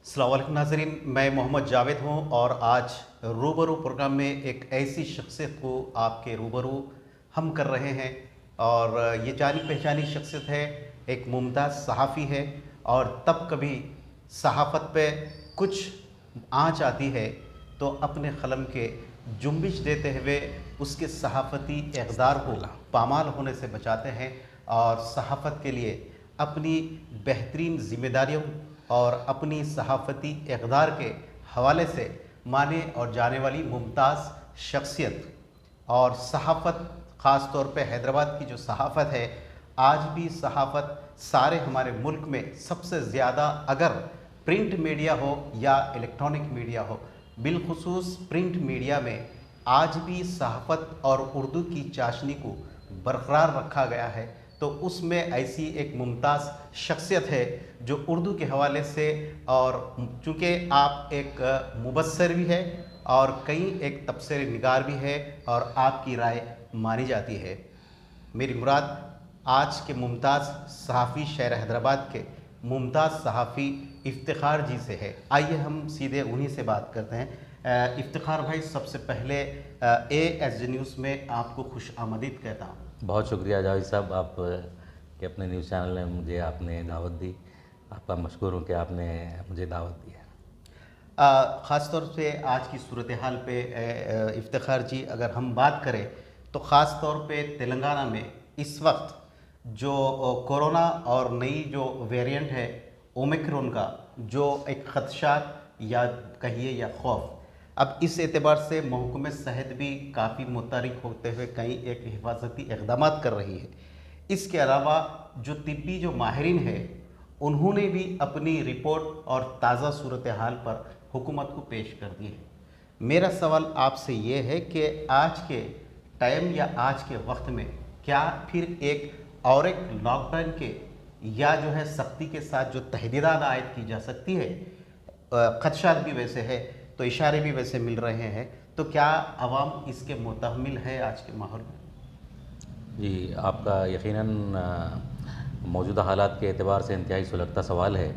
अस्सलाम वालेकुम नाज़रीन, मैं मोहम्मद जावेद हूँ और आज रूबरू प्रोग्राम में एक ऐसी शख्सियत को आपके रूबरू हम कर रहे हैं। और ये जानी पहचानी शख्सियत है, एक मुमताज़ सहाफ़ी है। और तब कभी सहाफ़त पे कुछ आँच आती है तो अपने क़लम के जुम्बिश देते हुए उसके सहाफ़ती इक़्दार को पामाल होने से बचाते हैं और सहाफ़त के लिए अपनी बेहतरीन ज़िम्मेदारियों और अपनी सहाफ़ती इक़्दार के हवाले से माने और जाने वाली मुमताज़ शख्सियत। और सहाफ़त ख़ास तौर पे हैदराबाद की जो सहाफ़त है, आज भी सहाफ़त सारे हमारे मुल्क में सबसे ज़्यादा अगर प्रिंट मीडिया हो या इलेक्ट्रॉनिक मीडिया हो, बिलखुसूस प्रिंट मीडिया में आज भी सहाफ़त और उर्दू की चाशनी को बरक़रार रखा गया है। तो उसमें ऐसी एक मुमताज़ शख्सियत है जो उर्दू के हवाले से, और चूँकि आप एक मुबस्सिर भी है और कई एक तबसरे निगार भी है और आपकी राय मानी जाती है। मेरी मुराद आज के मुमताज़ सहाफ़ी शहर हैदराबाद के मुमताज़ सहाफ़ी इफ्तिखार जी से है। आइए हम सीधे उन्हीं से बात करते हैं। इफ्तिखार भाई, सबसे पहले ASJ न्यूज़ में आपको खुश आमदीद कहता हूँ। बहुत शुक्रिया जावेद साहब, आप के अपने न्यूज़ चैनल में मुझे आपने दावत दी। आपका मशकूर हूँ कि आपने मुझे दावत दी है। ख़ास तौर से आज की सूरत हाल पे इफ्तिखार जी अगर हम बात करें तो ख़ास तौर पे तेलंगाना में इस वक्त जो कोरोना और नई जो वेरिएंट है ओमिक्रॉन का, जो एक ख़दशात या कहिए या खौफ, अब इस एतबार से महकमे सेहत भी काफ़ी मुतहरिक होते हुए कई एक हिफाजती इक़दामात कर रही है। इसके अलावा जो तिब्बी जो माहिरीन है उन्होंने भी अपनी रिपोर्ट और ताज़ा सूरत हाल पर हुकूमत को पेश कर दी है। मेरा सवाल आपसे ये है कि आज के टाइम या आज के वक्त में क्या फिर एक लॉकडाउन के या जो है सख्ती के साथ जो तहदीदात आयद की जा सकती है, खदशात भी वैसे है तो इशारे भी वैसे मिल रहे हैं, तो क्या अवाम इसके मुतहम्मिल है आज के माहौल में? जी, आपका यकीनन मौजूदा हालात के एतबार से इंतहाई सुलगता सवाल है,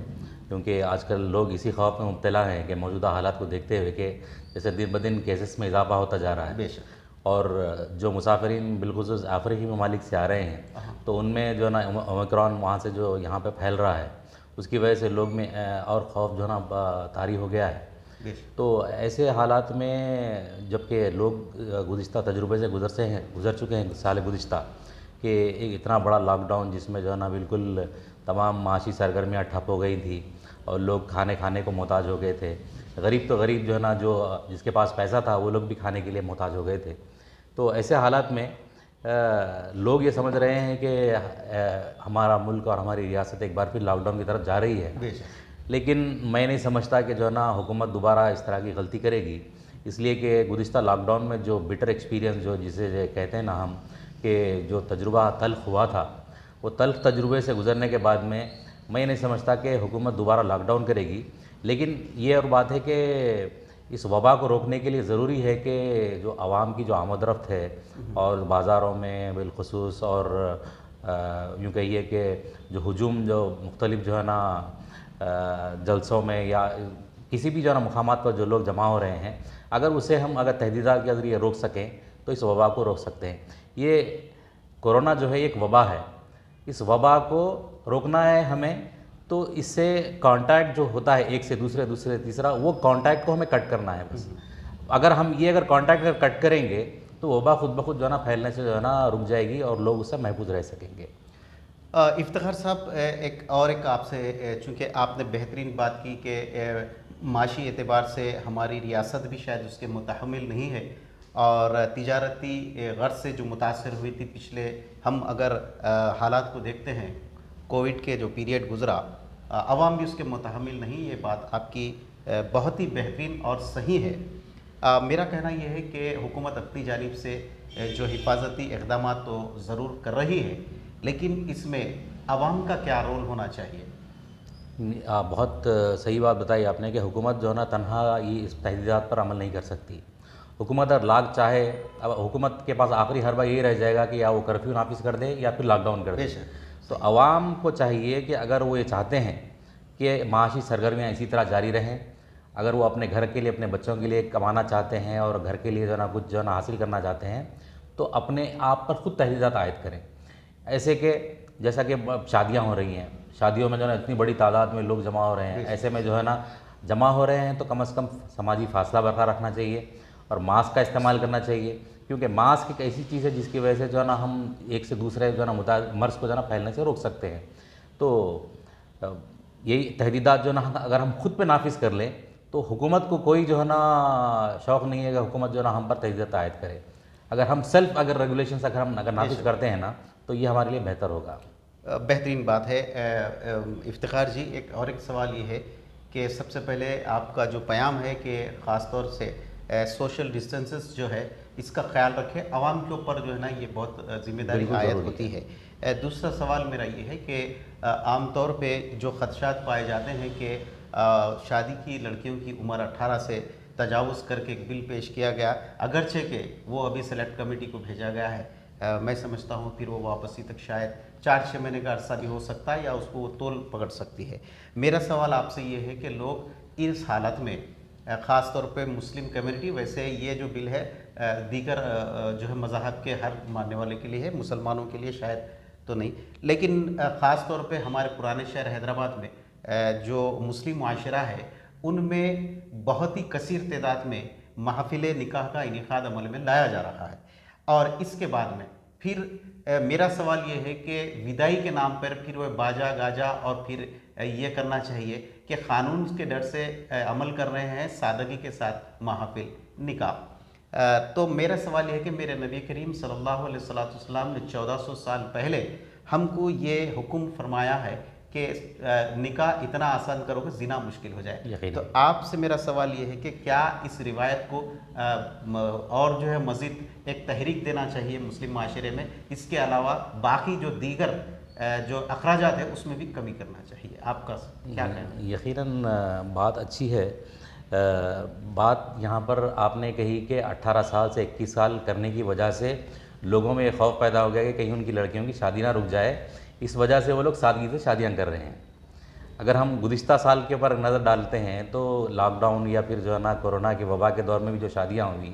क्योंकि आजकल लोग इसी खौफ में मुब्तला हैं कि मौजूदा हालात को देखते हुए कि जैसे दिन ब दिन केसेस में इजाफा होता जा रहा है। बेशक। और जो मुसाफिरीन बिलखुसूस अफ्रीकी ममालिक से आ रहे हैं तो उनमें जो ना ओमिक्रॉन वहाँ से जो यहाँ पे फैल रहा है, उसकी वजह से लोग में और ख़ौफ जो ना तारी हो गया है। तो ऐसे हालात में जबकि लोग गुज़िश्ता तजुर्बे से गुज़र चुके हैं साल गुज़िश्ता कि एक इतना बड़ा लॉकडाउन जिसमें जो है ना बिल्कुल तमाम माशी सरगर्मियाँ ठप हो गई थी और लोग खाने को मोहताज हो गए थे। गरीब तो गरीब जो है ना, जो जिसके पास पैसा था वो लोग भी खाने के लिए मोहताज हो गए थे। तो ऐसे हालात में लोग ये समझ रहे हैं कि हमारा मुल्क और हमारी रियासत एक बार फिर लॉकडाउन की तरफ जा रही है। लेकिन मैं नहीं समझता कि जो है ना हुकूमत दोबारा इस तरह की गलती करेगी, इसलिए कि गुज़िश्ता लॉकडाउन में जो बिटर एक्सपीरियंस जो जिसे कहते हैं ना हम, कि जो तजुर्बा तल्ख़ हुआ था, वो तल्ख़ तजुर्बे से गुज़रने के बाद में मैं नहीं समझता कि हुकूमत दोबारा लॉकडाउन करेगी। लेकिन ये और बात है कि इस वबा को रोकने के लिए ज़रूरी है कि जो आवाम की जो आमद-रफ़्त है और बाज़ारों में बिलखुसूस, और यूँ कहिए कि जो हुजूम जो मुख्तलिफ़ जो है ना जलसों में या किसी भी जो है ना मुकामात पर जो लोग जमा हो रहे हैं, अगर तहदीदात के ज़रिए रोक सकें तो इस वबा को रोक सकते हैं। ये कोरोना जो है एक वबा है, इस वबा को रोकना है हमें, तो इससे कांटेक्ट जो होता है एक से दूसरे तीसरा, वो कांटेक्ट को हमें कट करना है बस। अगर कांटेक्ट कट करेंगे तो वबा खुद ब खुद जो है ना फैलने से जो है ना रुक जाएगी और लोग उससे महफूज रह सकेंगे। इफ्तिखार साहब, एक आपसे, चूँकि आपने बेहतरीन बात की कि माशी एतबार से हमारी रियासत भी शायद उसके मुतहम्मिल नहीं है और तिजारती गर्ज से जो मुतासर हुई थी पिछले, हम अगर हालात को देखते हैं, कोविड के जो पीरियड गुज़रा, अवाम भी उसके मुतहम्मिल नहीं, ये बात आपकी बहुत ही बेहतरीन और सही है। मेरा कहना यह है कि हुकूमत अपनी जानिब से जो हिफाजती इक़दामात तो ज़रूर कर रही है, लेकिन इसमें अवाम का क्या रोल होना चाहिए? बहुत सही बात बताई आपने कि हुकूमत जो है ना तन्हा ये इस तहदीदात पर अमल नहीं कर सकती। हुकूमत अगर लाख चाहे, अब हुकूमत के पास आखिरी हरबा यही रह जाएगा कि या वो कर्फ्यू नाफिज कर दे या फिर लॉकडाउन कर दे। तो आवाम को चाहिए कि अगर वो ये चाहते हैं کہ معاشی سرگرمیاں اسی طرح جاری رہیں. اگر وہ اپنے گھر کے لیے اپنے بچوں کے لیے کمانا چاہتے ہیں اور گھر کے لیے جو ہے نا کچھ جو ہے نا حاصل کرنا چاہتے ہیں تو اپنے آپ پر خود تحدیدات عائد کریں. ایسے کہ جیسا کہ شادیاں ہو رہی ہیں, شادیوں میں جو ہے نا اتنی بڑی تعداد میں لوگ جمع ہو رہے ہیں, ایسے میں جو ہے نا جمع ہو رہے ہیں تو کم از کم سماجی فاصلہ برقرار رکھنا چاہیے اور ماسک کا استعمال کرنا چاہیے, کیونکہ ماسک ایک ایسی چیز ہے جس کی وجہ سے جو ہے نا ہم ایک سے دوسرے جو ہے نا مرض کو جو ہے نا پھیلنے سے روک سکتے ہیں. تو یہی تحدیدات جو ہے نا اگر ہم خود پہ نافذ کر لیں تو حکومت کو کوئی جو ہے نا شوق نہیں ہے کہ حکومت جو ہے نا ہم پر تحدیدات عائد کرے. اگر ہم سیلف اگر ریگولیشنس اگر نافذ کرتے ہیں نا تو یہ ہمارے لیے بہتر ہوگا. بہترین بات ہے. افتخار جی, ایک سوال یہ ہے کہ سب سے پہلے آپ کا جو پیام ہے کہ خاص طور سے سوشل ڈسٹنسز جو ہے اس کا خیال رکھیں, عوام کے اوپر جو ہے نا یہ بہت ذمہ داری عائد ہوتی ہے. دوسرا سوال میرا یہ ہے کہ عام طور پہ جو خدشات پائے جاتے ہیں کہ شادی کی لڑکیوں کی عمر 18 سے تجاوز کر کے ایک بل پیش کیا گیا, اگرچہ کہ وہ ابھی سلیکٹ کمیٹی کو بھیجا گیا ہے, میں سمجھتا ہوں پھر وہ واپسی تک شاید 4-6 مہینے کا عرصہ بھی ہو سکتا ہے یا اس کو وہ تول پکڑ سکتی ہے. میرا سوال آپ سے یہ ہے کہ لوگ اس حالت میں خاص طور پہ مسلم کمیونٹی, ویسے یہ جو بل ہے دیگر جو ہے مذاہب کے ہر ماننے والے کے لیے ہے, مسلمانوں کے لیے شاید تو نہیں, لیکن خاص طور پہ ہمارے پرانے شہر حیدرآباد میں جو مسلم معاشرہ ہے ان میں بہت ہی کثیر تعداد میں محافل نکاح کا انعقاد عمل میں لایا جا رہا ہے. اور اس کے بعد میں پھر میرا سوال یہ ہے کہ ودائی کے نام پر پھر وہ باجا گاجا اور پھر یہ کرنا چاہیے کہ قانون کے ڈر سے عمل کر رہے ہیں سادگی کے ساتھ محافل نکاح. تو میرا سوال یہ ہے کہ میرے نبی کریم صلی اللہ علیہ وسلم نے 1400 سال پہلے ہم کو یہ حکم فرمایا ہے کہ نکاح اتنا آسان کرو کہ زنا مشکل ہو جائے. تو آپ سے میرا سوال یہ ہے کہ کیا اس روایت کو اور جو ہے مزید ایک تحریک دینا چاہیے مسلم معاشرے میں, اس کے علاوہ باقی جو دیگر جو اخراجات ہیں اس میں بھی کمی کرنا چاہیے, آپ کا کیا کہنا ہے؟ یقیناً بات اچھی ہے. بات یہاں پر آپ نے کہی کہ 18 سال سے 21 سال کرنے کی وجہ سے لوگوں میں یہ خوف پیدا ہو گیا کہ کہیں ان کی لڑکیوں کی شادی نہ رک جائے, اس وجہ سے وہ لوگ سادگی سے شادیاں کر رہے ہیں. اگر ہم گزشتہ سال کے اوپر نظر ڈالتے ہیں تو لاک ڈاؤن یا پھر جو ہے نا کورونا کے وبا کے دور میں بھی جو شادیاں ہوئی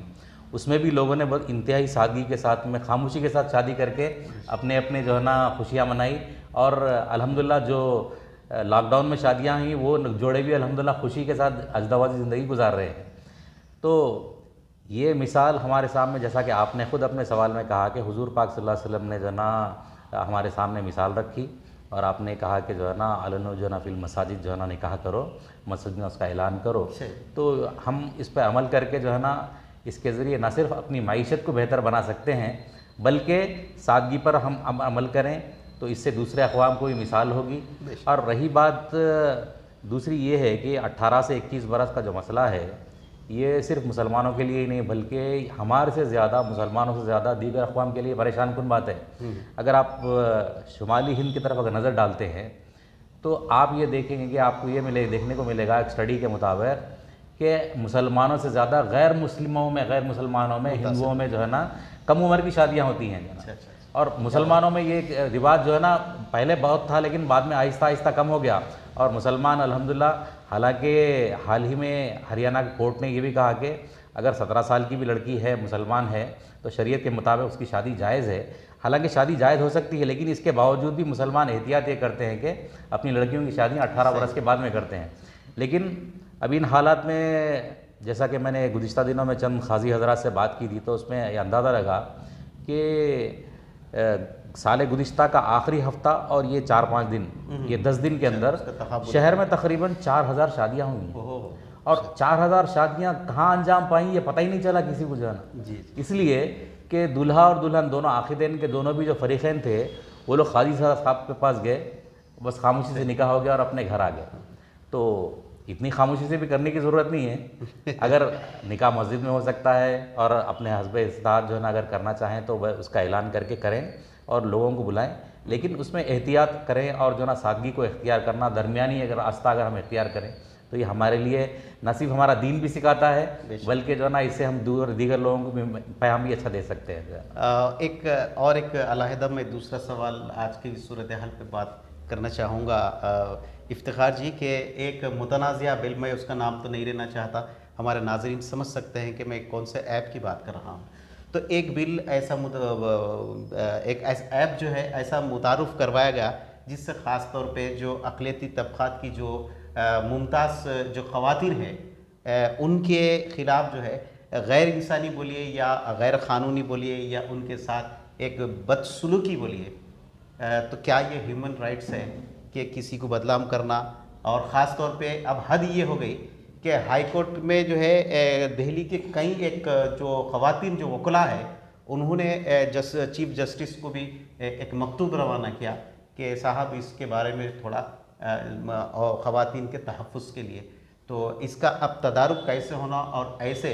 اس میں بھی لوگوں نے بہت انتہائی سادگی کے ساتھ میں خاموشی کے ساتھ شادی کر کے اپنے جو ہے نا خوشیاں منائی. اور الحمدللہ جو لاک ڈاؤن میں شادیاں ہوئیں وہ جوڑے بھی الحمدللہ خوشی کے ساتھ اجداوازی زندگی گزار رہے ہیں. تو یہ مثال ہمارے سامنے, جیسا کہ آپ نے خود اپنے سوال میں کہا کہ حضور پاک صلی اللہ علیہ وسلم نے جو ہے نا ہمارے سامنے مثال رکھی اور آپ نے کہا کہ جو ہے نا علنو جو ہے نا فی المساجد جو ہے نا نکاح کرو, مسجد میں اس کا اعلان کرو. تو ہم اس پہ عمل کر کے جو ہے نا اس کے ذریعے نہ صرف اپنی معیشت کو بہتر بنا سکتے ہیں بلکہ سادگی پر ہم عمل کریں تو اس سے دوسرے اقوام کو بھی مثال ہوگی. اور رہی بات دوسری یہ ہے کہ 18 سے 21 برس کا جو مسئلہ ہے یہ صرف مسلمانوں کے لیے ہی نہیں بلکہ ہمارے سے زیادہ, مسلمانوں سے زیادہ دیگر اقوام کے لیے پریشان کن بات ہے. اگر آپ شمالی ہند کی طرف اگر نظر ڈالتے ہیں تو آپ یہ دیکھیں گے کہ آپ کو یہ دیکھنے کو ملے گا ایک اسٹڈی کے مطابق کہ مسلمانوں سے زیادہ غیر مسلمانوں میں ہندوؤں میں جو ہے نا کم عمر کی شادیاں ہوتی ہیں. اور مسلمانوں میں یہ رواج جو ہے نا پہلے بہت تھا لیکن بعد میں آہستہ آہستہ کم ہو گیا. اور مسلمان الحمدللہ, حالانکہ حال ہی میں ہریانہ کورٹ نے یہ بھی کہا کہ اگر 17 سال کی بھی لڑکی ہے, مسلمان ہے, تو شریعت کے مطابق اس کی شادی جائز ہے. حالانکہ شادی جائز ہو سکتی ہے لیکن اس کے باوجود بھی مسلمان احتیاط یہ کرتے ہیں کہ اپنی لڑکیوں کی شادیاں 18 برس کے بعد میں کرتے ہیں. لیکن اب ان حالات میں جیسا کہ میں نے گزشتہ دنوں میں چند قاضی حضرات سے بات کی تھی تو اس میں یہ اندازہ لگا کہ سال گزشتہ کا آخری ہفتہ اور یہ 4-5 دن, یہ 10 دن کے اندر شہر میں تقریباً 4000 شادیاں ہوئیں. اور 4000 شادیاں کہاں انجام پائیں یہ پتہ ہی نہیں چلا کسی کو جانا. اس لیے کہ دلہا اور دلہن دونوں عاقدین کے دونوں بھی جو فریقین تھے وہ لوگ قاضی صاحب کے پاس گئے, بس خاموشی سے نکاح ہو گیا اور اپنے گھر آ گئے. تو اتنی خاموشی سے بھی کرنے کی ضرورت نہیں ہے. اگر نکاح مسجد میں ہو سکتا ہے اور اپنے حسب استطاعت جو ہے نا اگر کرنا چاہیں تو وہ اس کا اعلان کر کے کریں اور لوگوں کو بلائیں, لیکن اس میں احتیاط کریں اور جو ہے نا سادگی کو اختیار کرنا, درمیانی اگر راستہ اگر ہم اختیار کریں تو یہ ہمارے لیے نہ صرف ہمارا دین بھی سکھاتا ہے بلکہ جو ہے نا اس سے ہم دیگر لوگوں کو بھی پیغام بھی اچھا دے سکتے ہیں. ایک علیحدہ میں دوسرا سوال آج کی صورتحال پہ بات करना चाहूँगा इफ्तिखार जी के एक मुतनाज़िया बिल, मैं उसका नाम तो नहीं लेना चाहता, हमारे नाज़रीन समझ सकते हैं कि मैं कौन से ऐप की बात कर रहा हूँ। तो एक बिल ऐसा एक ऐप जो है ऐसा मुतारुफ़ करवाया गया जिससे ख़ास तौर पे जो अक़लियती तबक़ात की जो मुमताज़ जो ख़वातीन हैं उनके ख़िलाफ़ जो है गैर इंसानी बोलिए या गैर क़ानूनी बोलिए या उनके साथ एक बदसलूकी बोलिए, तो क्या ये ह्यूमन राइट्स है कि किसी को बदनाम करना? और ख़ास तौर पे अब हद ये हो गई कि हाई कोर्ट में जो है दिल्ली के कई एक जो ख़वातीन जो वकला है उन्होंने चीफ जस्टिस को भी एक मकतूब रवाना किया कि साहब इसके बारे में थोड़ा ख़वातीन के तहफ़्फ़ुज़ के लिए। तो इसका अब तदारुक कैसे होना और ऐसे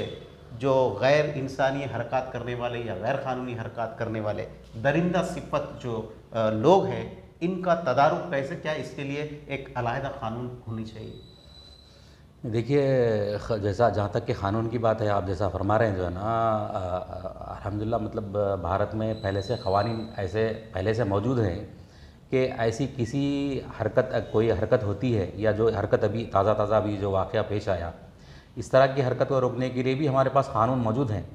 जो गैर इंसानी हरकत करने वाले या गैर क़ानूनी हरकत करने वाले दरिंदा सिफत जो लोग हैं इनका तदारुक कैसे, क्या इसके लिए एक अलहदा क़ानून होनी चाहिए? देखिए, जैसा जहाँ तक कि क़ानून की बात है, आप जैसा फरमा रहे हैं जो है ना, अल्हम्दुलिल्लाह मतलब भारत में पहले से क़वानीन ऐसे पहले से मौजूद हैं कि ऐसी किसी कोई हरकत होती है या जो हरकत अभी ताज़ा अभी जो वाक़या पेश आया, इस तरह की हरकत को रोकने के लिए भी हमारे पास क़ानून मौजूद हैं।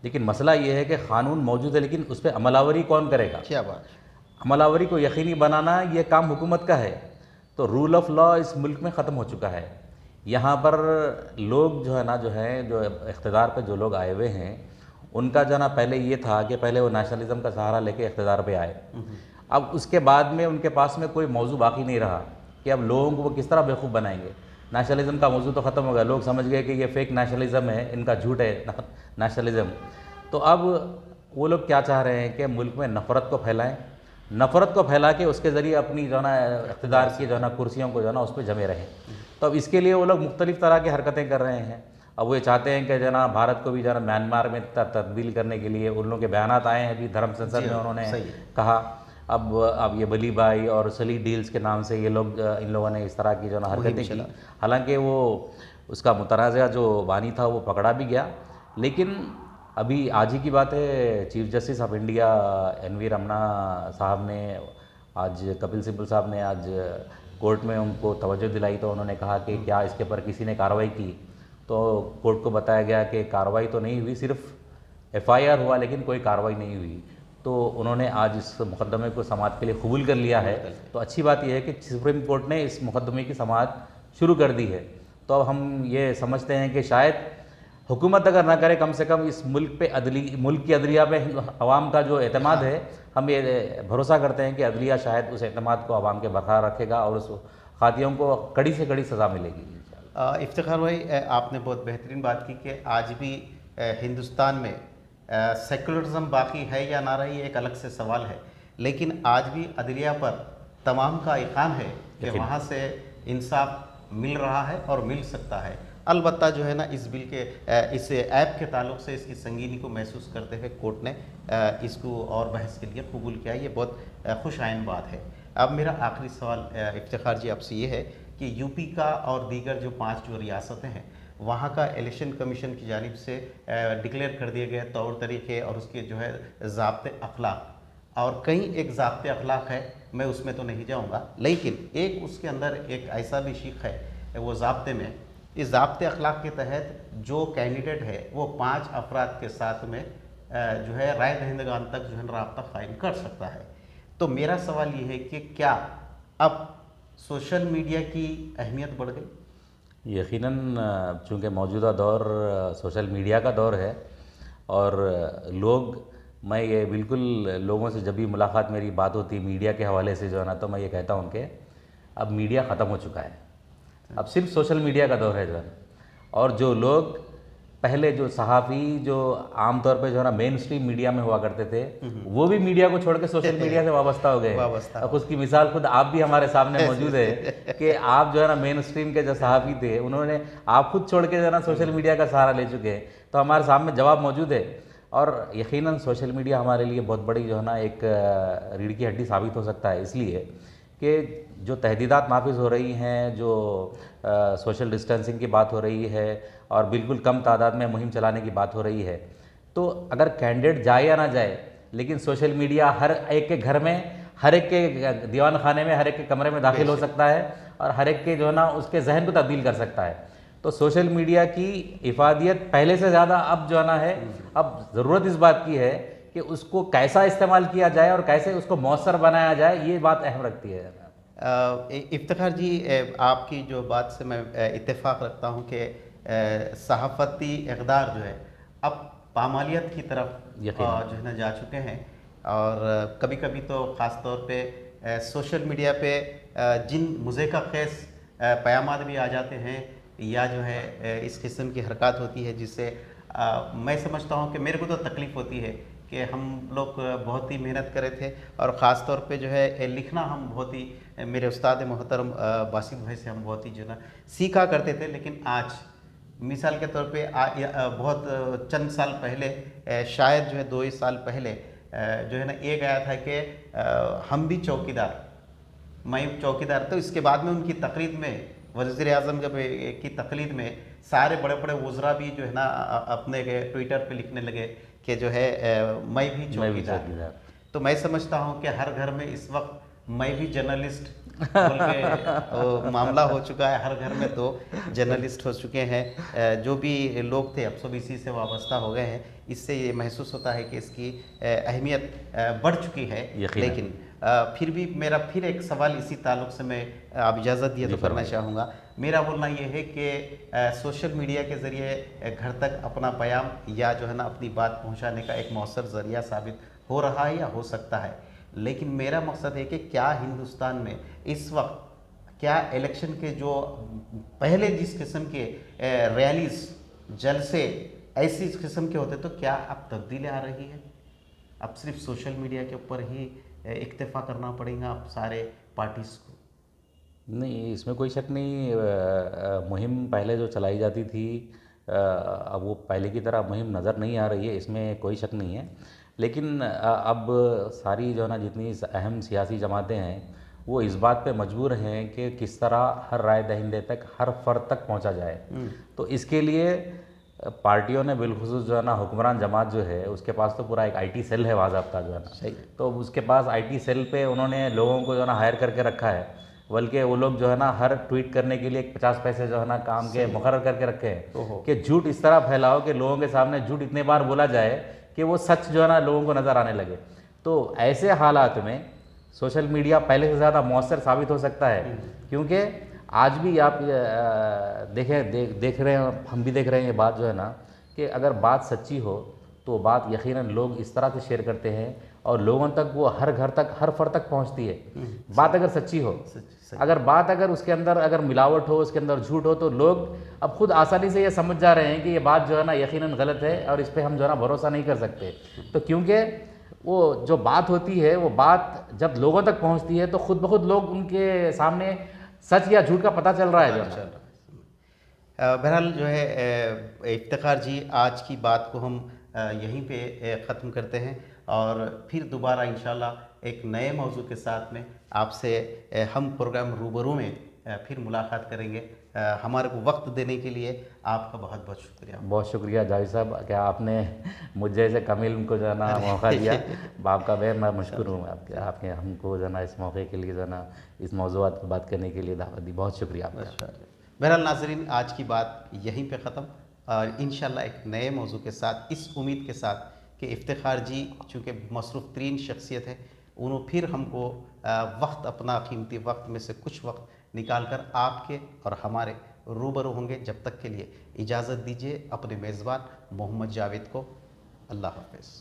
लेकिन मसला ये है कि क़ानून मौजूद है लेकिन उस पर अमलावरी कौन करेगा? क्या बात। अमलावरी को यकीनी बनाना ये काम हुकूमत का है। तो रूल ऑफ़ लॉ इस मुल्क में ख़त्म हो चुका है। यहाँ पर लोग जो इक़्तिदार पे जो लोग आए हुए हैं उनका जो ना पहले ये था कि पहले वो नेशनलिज़म का सहारा लेके इक़्तिदार पे आए। अब उसके बाद में उनके पास में कोई मौजू बाकी नहीं रहा कि अब लोगों को वो किस तरह बेवकूफ़ बनाएंगे। नेशनलिज़म का मौजू तो ख़त्म हो गया, लोग समझ गए कि ये फ़ेक नेशनलिज़म है, इनका झूठ है नेशनलिज़म। तो अब वो लोग क्या चाह रहे हैं कि मुल्क में नफ़रत को फैलाएँ, नफ़रत को फैला के उसके ज़रिए अपनी जो ना इक़्तिदार की जो ना कुर्सियों को जो ना उस पर जमे रहें। तो अब इसके लिए वो लोग मुख्तलिफ़ तरह की हरकतें कर रहे हैं। अब वो ये चाहते हैं कि जो ना भारत को भी जो ना म्यांमार में तब्दील करने के लिए उन लोगों के बयानात आए हैं, अभी धर्म संसद में उन्होंने कहा। अब ये बली भाई और सली डील्स के नाम से ये लोग इन लोगों ने इस तरह की जो ना हरकतें की। हालांकि वो उसका मुतनाज़ा जो बानी था वो पकड़ा भी गया, लेकिन अभी आज ही की बात है, chief justice of India N V. Ramana साहब ने आज कपिल सिब्बल साहब ने आज कोर्ट में उनको तवज्जो दिलाई। तो उन्होंने कहा कि क्या इसके पर किसी ने कार्रवाई की? तो कोर्ट को बताया गया कि कार्रवाई तो नहीं हुई, सिर्फ एफआईआर हुआ लेकिन कोई कार्रवाई नहीं हुई। तो उन्होंने आज इस मुकदमे को समाअत के लिए कबूल कर लिया है। तो अच्छी बात यह है कि सुप्रीम कोर्ट ने इस मुकदमे की समाअत शुरू कर दी है। तो अब हम ये समझते हैं कि शायद हुकूमत अगर ना करे, कम से कम इस मुल्क की अदलिया पे अवाम का जो एतमाद है, हम ये भरोसा करते हैं कि अदलिया शायद उस एतमाद को अवाम के बरकरार रखेगा और उस खातियों को कड़ी से कड़ी सज़ा मिलेगी। इफ्तिखार भाई, आपने बहुत बेहतरीन बात की कि आज भी हिंदुस्तान में सेकुलरिज्म बाकी है या ना रही एक अलग से सवाल है, लेकिन आज भी अदलिया पर तमाम का इक़ान है कि वहाँ से इंसाफ मिल रहा है और मिल सकता है। अलबत्ता जो है ना इस बिल के इस ऐप के ताल्लुक़ से इसकी संगीनी को महसूस करते हुए कोर्ट ने इसको और बहस के लिए कबूल किया। ये बहुत खुश आइन बात है। अब मेरा आखिरी सवाल इफ्तिखार जी आपसे ये है कि यूपी का और दीगर जो 5 जो रियासतें हैं वहाँ का इलेक्शन कमीशन की जानिब से डिक्लेयर कर दिए गए तौर तरीक़े और उसके जो है ज़ाब्ते अखलाक, और कई एक ज़ाब्ते अखलाक है, मैं उसमें तो नहीं जाऊँगा, लेकिन एक उसके अंदर एक ऐसा भी शिक है वो ज़ाब्ते में, इस ज़ाब्ते अखलाक के तहत जो कैंडिडेट है वो 5 अफराद के साथ में जो है राय दहिंदगान तक जो है राब्ता कायम कर सकता है। तो मेरा सवाल ये है कि क्या अब सोशल मीडिया की अहमियत बढ़ गई? यकीनन, चूँकि मौजूदा दौर सोशल मीडिया का दौर है और मैं ये बिल्कुल लोगों से जब भी मुलाकात मेरी बात होती है मीडिया के हवाले से जो है ना, तो मैं ये कहता हूँ कि अब मीडिया ख़त्म हो चुका है, अब सिर्फ सोशल मीडिया का दौर है जो है। और जो लोग पहले जो सहाफ़ी जो आम तौर पे जो है ना मेन स्ट्रीम मीडिया में हुआ करते थे, वो भी मीडिया को छोड़ के सोशल मीडिया से वाबस्ता हो गए। अब उसकी मिसाल खुद आप भी हमारे सामने मौजूद है कि आप जो है ना मेन स्ट्रीम के जो सहाफ़ी थे उन्होंने आप खुद छोड़ के जो है ना सोशल मीडिया का सहारा ले चुके हैं। तो हमारे सामने जवाब मौजूद है। और यकीनन सोशल मीडिया हमारे लिए बहुत बड़ी जो है ना एक रीढ़ की हड्डी साबित हो सकता है, इसलिए कि जो तहदीदात नाफिज हो रही हैं, जो सोशल डिस्टेंसिंग की बात हो रही है और बिल्कुल कम तादाद में मुहिम चलाने की बात हो रही है, तो अगर कैंडिडेट जाए या ना जाए, लेकिन सोशल मीडिया हर एक के घर में ہر ایک کے دیوان خانے میں، ہر ایک کے کمرے میں داخل ہو سکتا ہے اور ہر ایک کے جو ہے نا اس کے ذہن کو تبدیل کر سکتا ہے. تو سوشل میڈیا کی افادیت پہلے سے زیادہ اب جو ہے نا ہے، اب ضرورت اس بات کی ہے کہ اس کو کیسا استعمال کیا جائے اور کیسے اس کو مؤثر بنایا جائے، یہ بات اہم رکھتی ہے. افتخار جی، آپ کی جو بات سے میں اتفاق رکھتا ہوں کہ صحافتی اقدار جو ہے اب پامالیت کی طرف جو ہے نا جا چکے ہیں، اور کبھی کبھی تو خاص طور پہ سوشل میڈیا پہ جن مضحکہ خیز پیامات بھی آ جاتے ہیں یا جو ہے اس قسم کی حرکات ہوتی ہے جس سے میں سمجھتا ہوں کہ میرے کو تو تکلیف ہوتی ہے کہ ہم لوگ بہت ہی محنت کرے تھے، اور خاص طور پہ جو ہے لکھنا ہم بہت ہی، میرے استاد محترم باسط بھائی سے ہم بہت ہی جو ہے نا سیکھا کرتے تھے. لیکن آج مثال کے طور پہ بہت چند سال پہلے، شاید جو ہے 2 سال پہلے جو ہے نا یہ گیا تھا کہ ہم بھی چوکیدار، میں چوکیدار. تو اس کے بعد میں ان کی تقریر میں، وزیر اعظم کی تقریر میں سارے بڑے بڑے وزراء بھی جو ہے نا اپنے ٹویٹر پہ لکھنے لگے کہ جو ہے میں بھی چوکیدار. تو میں سمجھتا ہوں کہ ہر گھر میں اس وقت میں بھی جرنلسٹ بول کے معاملہ ہو چکا ہے. ہر گھر میں 2 جرنلسٹ ہو چکے ہیں. جو بھی لوگ تھے اب سب اسی سے وابستہ ہو گئے ہیں. اس سے یہ محسوس ہوتا ہے کہ اس کی اہمیت بڑھ چکی ہے. لیکن پھر بھی میرا پھر ایک سوال اسی تعلق سے میں، آپ اجازت دیے تو کرنا چاہوں گا. میرا بولنا یہ ہے کہ سوشل میڈیا کے ذریعے گھر تک اپنا پیام یا جو ہے نا اپنی بات پہنچانے کا ایک مؤثر ذریعہ ثابت ہو رہا ہے یا ہو سکتا ہے. لیکن میرا مقصد ہے کہ کیا ہندوستان میں اس وقت کیا الیکشن کے جو پہلے جس قسم کے ریلیز، جلسے ایسی قسم کے ہوتے، تو کیا اب تبدیلی آ رہی ہے؟ اب صرف سوشل میڈیا کے اوپر ہی اکتفا کرنا پڑے گا اب سارے پارٹیز کو؟ نہیں، اس میں کوئی شک نہیں. مہم پہلے جو چلائی جاتی تھی اب وہ پہلے کی طرح مہم نظر نہیں آ رہی ہے، اس میں کوئی شک نہیں ہے. لیکن اب ساری جو ہے نا جتنی اہم سیاسی جماعتیں ہیں وہ اس بات پہ مجبور ہیں کہ کس طرح ہر رائے دہندے تک، ہر فرد تک پہنچا جائے. تو اس کے لیے پارٹیوں نے بالخصوص جو ہے نا حکمران جماعت جو ہے اس کے پاس تو پورا ایک IT سیل ہے باضابطہ جو ہے نا، تو اس کے پاس IT سیل پہ انہوں نے لوگوں کو جو ہے نا ہائر کر کے رکھا ہے. بلکہ وہ لوگ جو ہے نا ہر ٹویٹ کرنے کے لیے 50 پیسے جو ہے نا کام کے مقرر کر کے رکھے ہیں کہ جھوٹ اس طرح پھیلاؤ کہ لوگوں کے سامنے جھوٹ اتنے بار بولا جائے کہ وہ سچ جو ہے نا لوگوں کو نظر آنے لگے. تو ایسے حالات میں سوشل میڈیا پہلے سے زیادہ مؤثر ثابت ہو سکتا ہے، کیونکہ آج بھی آپ دیکھ رہے ہیں، ہم بھی دیکھ رہے ہیں یہ بات جو ہے نا کہ اگر بات سچی ہو تو بات یقیناً لوگ اس طرح سے شیئر کرتے ہیں اور لوگوں تک وہ ہر گھر تک، ہر فرد تک پہنچتی ہے. بات اگر سچی ہو، اگر اس کے اندر اگر ملاوٹ ہو، اس کے اندر جھوٹ ہو، تو لوگ اب خود آسانی سے یہ سمجھ جا رہے ہیں کہ یہ بات جو ہے نا یقیناً غلط ہے اور اس پہ ہم جو ہے نا بھروسہ نہیں کر سکتے. تو کیونکہ وہ جو بات ہوتی ہے، وہ بات جب لوگوں تک پہنچتی ہے تو خود بخود لوگ ان کے سامنے سچ یا جھوٹ کا پتہ چل رہا ہے. بہرحال جو ہے افتخار جی، آج کی بات کو ہم یہیں پہ ختم کرتے ہیں، اور پھر دوبارہ انشاءاللہ ایک نئے موضوع کے ساتھ میں آپ سے ہم پروگرام روبرو میں پھر ملاقات کریں گے. ہمارے کو وقت دینے کے لیے آپ کا بہت بہت شکریہ. بہت شکریہ جاوید صاحب کہ آپ نے مجھ جیسے کم علم کو جو ہے نا موقع دیا. آپ کا میں مشکور ہوں آپ نے ہم کو جو ہے نا اس موقع کے لیے جو ہے نا اس موضوعات پر بات کرنے کے لیے دعوت دی. بہت شکریہ آپ کا. بہرحال ناظرین، آج کی بات یہیں پہ ختم، اور انشاءاللہ ایک نئے موضوع کے ساتھ، اس امید کے ساتھ کہ افتخار جی چونکہ مصروف ترین شخصیت ہے، انہوں پھر ہم کو وقت، اپنا قیمتی وقت میں سے کچھ وقت نکال کر آپ کے اور ہمارے روبرو ہوں گے. جب تک کے لیے اجازت دیجیے اپنے میزبان محمد جاوید کو. اللہ حافظ.